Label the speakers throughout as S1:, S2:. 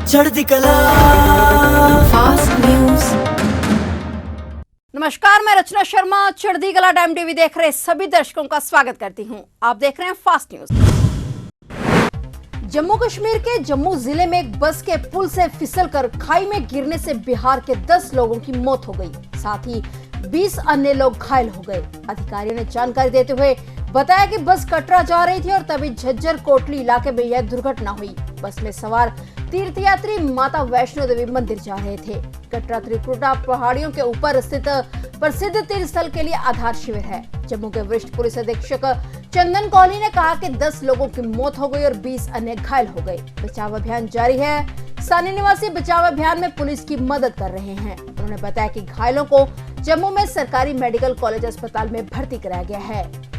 S1: चढ़ती कला fast news.
S2: नमस्कार, मैं रचना शर्मा चढ़ती कला टाइम टीवी देख रहे सभी दर्शकों का स्वागत करती हूं। आप देख रहे हैं फास्ट न्यूज। जम्मू कश्मीर के जम्मू जिले में एक बस के पुल से फिसलकर खाई में गिरने से बिहार के 10 लोगों की मौत हो गई, साथ ही 20 अन्य लोग घायल हो गए। अधिकारियों ने जानकारी देते हुए बताया कि बस कटरा जा रही थी और तभी झज्जर कोटली इलाके में यह दुर्घटना हुई। बस में सवार तीर्थयात्री माता वैष्णो देवी मंदिर जा रहे थे। कटरा त्रिकुटा पहाड़ियों के ऊपर स्थित प्रसिद्ध तीर्थ स्थल के लिए आधार शिविर है। जम्मू के वरिष्ठ पुलिस अधीक्षक चंदन कौली ने कहा कि 10 लोगों की मौत हो गई और 20 अन्य घायल हो गए। बचाव अभियान जारी है। स्थानीय निवासी बचाव अभियान में पुलिस की मदद कर रहे हैं। उन्होंने बताया कि घायलों को जम्मू में सरकारी मेडिकल कॉलेज अस्पताल में भर्ती कराया गया है।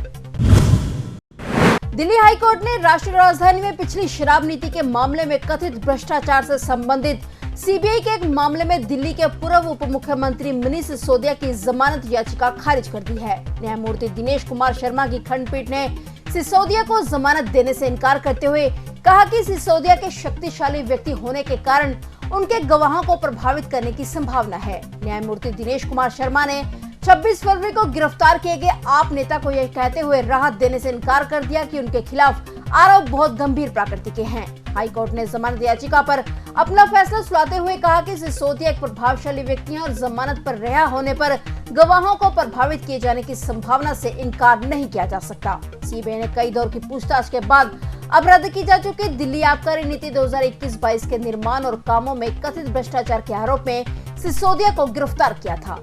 S2: दिल्ली हाईकोर्ट ने राष्ट्रीय राजधानी में पिछली शराब नीति के मामले में कथित भ्रष्टाचार से संबंधित सीबीआई के एक मामले में दिल्ली के पूर्व उप मुख्यमंत्री मनीष सिसोदिया की जमानत याचिका खारिज कर दी है। न्यायमूर्ति दिनेश कुमार शर्मा की खंडपीठ ने सिसोदिया को जमानत देने से इनकार करते हुए कहा कि सिसोदिया के शक्तिशाली व्यक्ति होने के कारण उनके गवाहों को प्रभावित करने की संभावना है। न्यायमूर्ति दिनेश कुमार शर्मा ने 26 फरवरी को गिरफ्तार किए गए आप नेता को यह कहते हुए राहत देने से इनकार कर दिया कि उनके खिलाफ आरोप बहुत गंभीर प्रकृति के हैं। हाईकोर्ट ने जमानत याचिका पर अपना फैसला सुनाते हुए कहा कि सिसोदिया एक प्रभावशाली व्यक्ति हैं और जमानत पर रिहा होने पर गवाहों को प्रभावित किए जाने की संभावना से इनकार नहीं किया जा सकता। सीबीआई ने कई दौर की पूछताछ के बाद अब रद्द की जा चुकी दिल्ली आबकारी नीति 2021-22 के निर्माण और कामों में कथित भ्रष्टाचार के आरोप में सिसोदिया को गिरफ्तार किया था।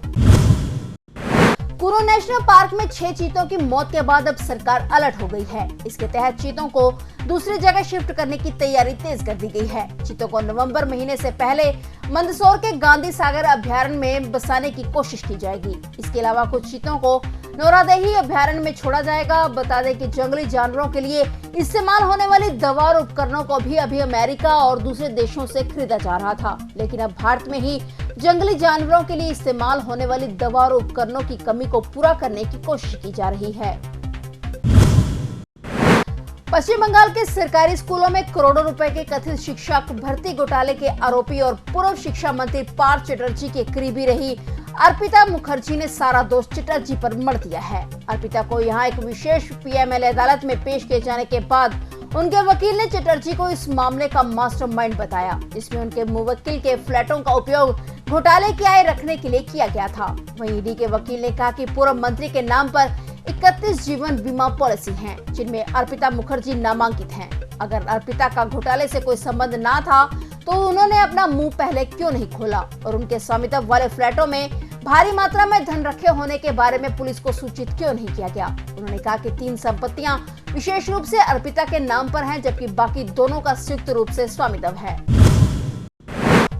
S2: कुरू नेशनल पार्क में 6 चीतों की मौत के बाद अब सरकार अलर्ट हो गई है। इसके तहत चीतों को दूसरी जगह शिफ्ट करने की तैयारी तेज कर दी गई है। चीतों को नवंबर महीने से पहले मंदसौर के गांधी सागर अभ्यारण्य में बसाने की कोशिश की जाएगी। इसके अलावा कुछ चीतों को नौरादेही अभ्यारण्य में छोड़ा जाएगा। बता दें कि जंगली जानवरों के लिए इस्तेमाल होने वाली दवा और उपकरणों को भी अभी अमेरिका और दूसरे देशों से खरीदा जा रहा था, लेकिन अब भारत में ही जंगली जानवरों के लिए इस्तेमाल होने वाली दवा और उपकरणों की कमी को पूरा करने की कोशिश की जा रही है। पश्चिम बंगाल के सरकारी स्कूलों में करोड़ों रुपए के कथित शिक्षक भर्ती घोटाले के आरोपी और पूर्व शिक्षा मंत्री पार्थ चटर्जी के करीबी रही अर्पिता मुखर्जी ने सारा दोष चटर्जी पर मढ़ दिया है। अर्पिता को यहां एक विशेष पीएमएलए अदालत में पेश किए जाने के बाद उनके वकील ने चटर्जी को इस मामले का मास्टरमाइंड बताया, जिसमें उनके मुवक्किल के फ्लैटों का उपयोग घोटाले की आय रखने के लिए किया गया था। वहीं ईडी के वकील ने कहा कि पूर्व मंत्री के नाम पर 31 जीवन बीमा पॉलिसी हैं, जिनमें अर्पिता मुखर्जी नामांकित हैं। अगर अर्पिता का घोटाले से कोई संबंध ना था तो उन्होंने अपना मुंह पहले क्यों नहीं खोला और उनके स्वामित्व वाले फ्लैटों में भारी मात्रा में धन रखे होने के बारे में पुलिस को सूचित क्यों नहीं किया गया। उन्होंने कहा कि 3 संपत्तियां विशेष रूप से अर्पिता के नाम पर हैं, जबकि बाकी दोनों का संयुक्त रूप से स्वामित्व है।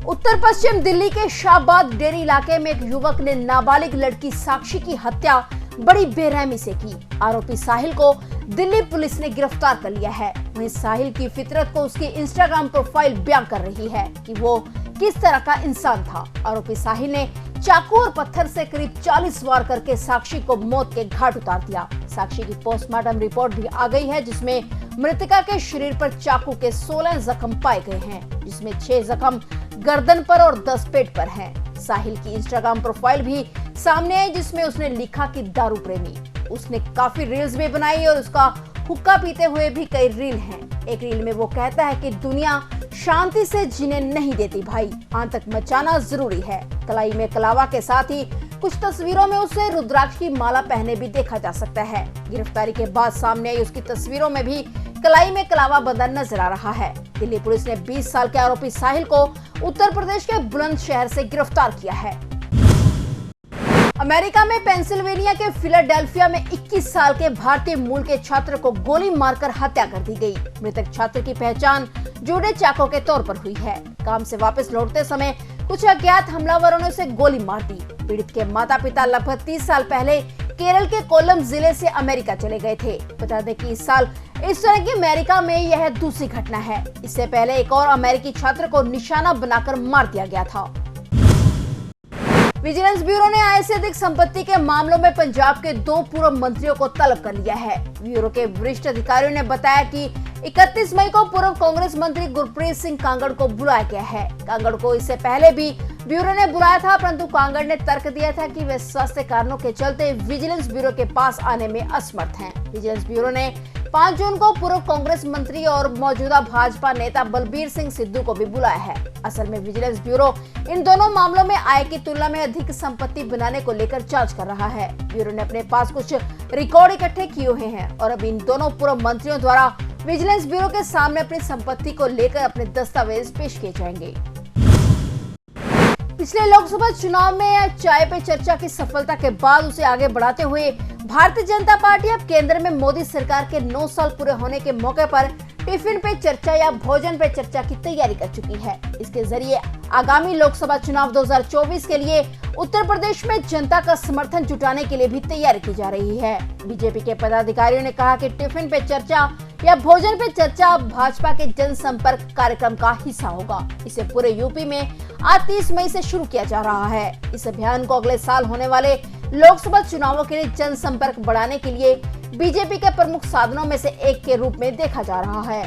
S2: उत्तर पश्चिम दिल्ली के शाहबाद डेरी इलाके में एक युवक ने नाबालिग लड़की साक्षी की हत्या बड़ी बेरहमी से की। आरोपी साहिल को दिल्ली पुलिस ने गिरफ्तार कर लिया है। वहीं साहिल की फितरत को उसकी इंस्टाग्राम प्रोफाइल बयां कर रही है कि वो किस तरह का इंसान था। आरोपी साहिल ने चाकू और पत्थर से करीब 40 वार करके साक्षी को मौत के घाट उतार दिया। साक्षी की पोस्टमार्टम रिपोर्ट भी आ गई है, जिसमें मृतका के शरीर पर चाकू के 16 जख्म पाए गए हैं, जिसमें 6 जख्म गर्दन पर और 10 पेट पर हैं। साहिल की इंस्टाग्राम प्रोफाइल भी सामने आई, जिसमें उसने लिखा कि दारू प्रेमी। उसने काफी रील्स भी बनाई और उसका हुक्का पीते हुए भी कई रील हैं। एक रील में वो कहता है कि दुनिया शांति से जीने नहीं देती भाई, आतंक मचाना जरूरी है। कलाई में कलावा के साथ ही कुछ तस्वीरों में उसे रुद्राक्ष की माला पहने भी देखा जा सकता है। गिरफ्तारी के बाद सामने आई उसकी तस्वीरों में भी कलाई में कलावा बंधा नजर आ रहा है। दिल्ली पुलिस ने 20 साल के आरोपी साहिल को उत्तर प्रदेश के बुलंदशहर से गिरफ्तार किया है। अमेरिका में पेंसिल्वेनिया के फिलाडेल्फिया में 21 साल के भारतीय मूल के छात्र को गोली मारकर हत्या कर दी गई। मृतक छात्र की पहचान जूडे चाको के तौर पर हुई है। काम से वापस लौटते समय कुछ अज्ञात हमलावरों ने उसे गोली मार दी। पीड़ित के माता पिता लगभग 30 साल पहले केरल के कोल्लम जिले से अमेरिका चले गए थे। बता दें कि इस साल इस तरह की अमेरिका में यह दूसरी घटना है। इससे पहले एक और अमेरिकी छात्र को निशाना बनाकर मार दिया गया था। विजिलेंस ब्यूरो ने आय से अधिक संपत्ति के मामलों में पंजाब के 2 पूर्व मंत्रियों को तलब कर लिया है। ब्यूरो के वरिष्ठ अधिकारियों ने बताया कि 31 मई को पूर्व कांग्रेस मंत्री गुरप्रीत सिंह कांगड़ को बुलाया गया है। कांगड़ को इससे पहले भी ब्यूरो ने बुलाया था, परंतु कांगड़ ने तर्क दिया था कि वे स्वास्थ्य कारणों के चलते विजिलेंस ब्यूरो के पास आने में असमर्थ हैं। विजिलेंस ब्यूरो ने 5 जून को पूर्व कांग्रेस मंत्री और मौजूदा भाजपा नेता बलबीर सिंह सिद्धू को भी बुलाया है। असल में विजिलेंस ब्यूरो इन दोनों मामलों में आय की तुलना में अधिक संपत्ति बनाने को लेकर जांच कर रहा है। ब्यूरो ने अपने पास कुछ रिकॉर्ड इकट्ठे किए हुए हैं और अब इन दोनों पूर्व मंत्रियों द्वारा विजिलेंस ब्यूरो के सामने अपनी संपत्ति को लेकर अपने दस्तावेज पेश किए जाएंगे। पिछले लोकसभा चुनाव में चाय पे चर्चा की सफलता के बाद उसे आगे बढ़ाते हुए भारतीय जनता पार्टी अब केंद्र में मोदी सरकार के 9 साल पूरे होने के मौके पर टिफिन पे चर्चा या भोजन पे चर्चा की तैयारी कर चुकी है। इसके जरिए आगामी लोकसभा चुनाव 2024 के लिए उत्तर प्रदेश में जनता का समर्थन जुटाने के लिए भी तैयारी की जा रही है। बीजेपी के पदाधिकारियों ने कहा कि टिफिन पे चर्चा या भोजन पे चर्चा भाजपा के जनसंपर्क कार्यक्रम का हिस्सा होगा। इसे पूरे यूपी में आज 30 मई से शुरू किया जा रहा है। इस अभियान को अगले साल होने वाले लोकसभा चुनावों के लिए जनसंपर्क बढ़ाने के लिए बीजेपी के प्रमुख साधनों में से एक के रूप में देखा जा रहा है।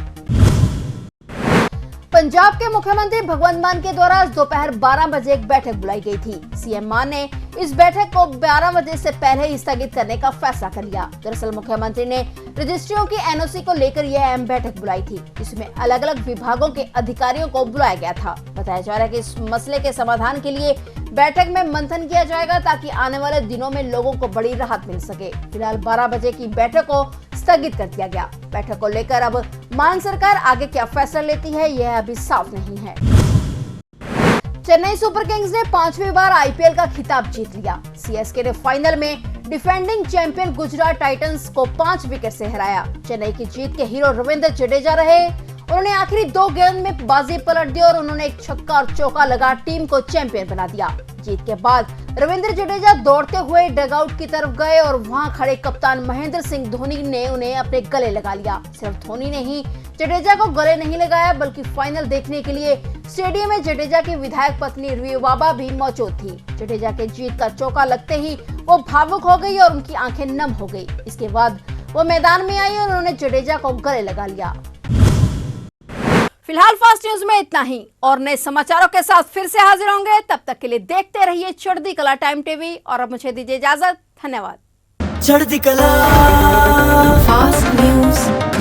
S2: पंजाब के मुख्यमंत्री भगवंत मान के द्वारा आज दोपहर 12 बजे एक बैठक बुलाई गई थी। सीएम मान ने इस बैठक को 12 बजे से पहले ही स्थगित करने का फैसला कर लिया। दरअसल मुख्यमंत्री ने रजिस्ट्रियों की एनओसी को लेकर यह अहम बैठक बुलाई थी, जिसमें अलग अलग विभागों के अधिकारियों को बुलाया गया था। बताया जा रहा है कि इस मसले के समाधान के लिए बैठक में मंथन किया जाएगा ताकि आने वाले दिनों में लोगों को बड़ी राहत मिल सके। फिलहाल 12 बजे की बैठक को स्थगित कर दिया गया। बैठक को लेकर अब मान सरकार आगे क्या फैसला लेती है, यह अभी साफ नहीं है। चेन्नई सुपर किंग्स ने 5वीं बार आईपीएल का खिताब जीत लिया। सीएसके ने फाइनल में डिफेंडिंग चैंपियन गुजरात टाइटंस को 5 विकेट से हराया। चेन्नई की जीत के हीरो रविंद्र जडेजा रहे। उन्होंने आखिरी 2 गेंद में बाजी पलट दी और उन्होंने एक छक्का और चौका लगा टीम को चैंपियन बना दिया। जीत के बाद रविंद्र जडेजा दौड़ते हुए डगआउट की तरफ गए और वहां खड़े कप्तान महेंद्र सिंह धोनी ने उन्हें अपने गले लगा लिया। सिर्फ धोनी ने ही जडेजा को गले नहीं लगाया, बल्कि फाइनल देखने के लिए स्टेडियम में जडेजा की विधायक पत्नी रिवाबा भी मौजूद थी। जडेजा के जीत का चौका लगते ही वो भावुक हो गई और उनकी आंखें नम हो गई। इसके बाद वो मैदान में आई और उन्होंने जडेजा को गले लगा लिया। फिलहाल फास्ट न्यूज में इतना ही और नए समाचारों के साथ फिर से हाजिर होंगे। तब तक के लिए देखते रहिए चढ़ती कला टाइम टीवी और अब मुझे दीजिए इजाजत। धन्यवाद।
S1: चढ़ती कला फास्ट न्यूज।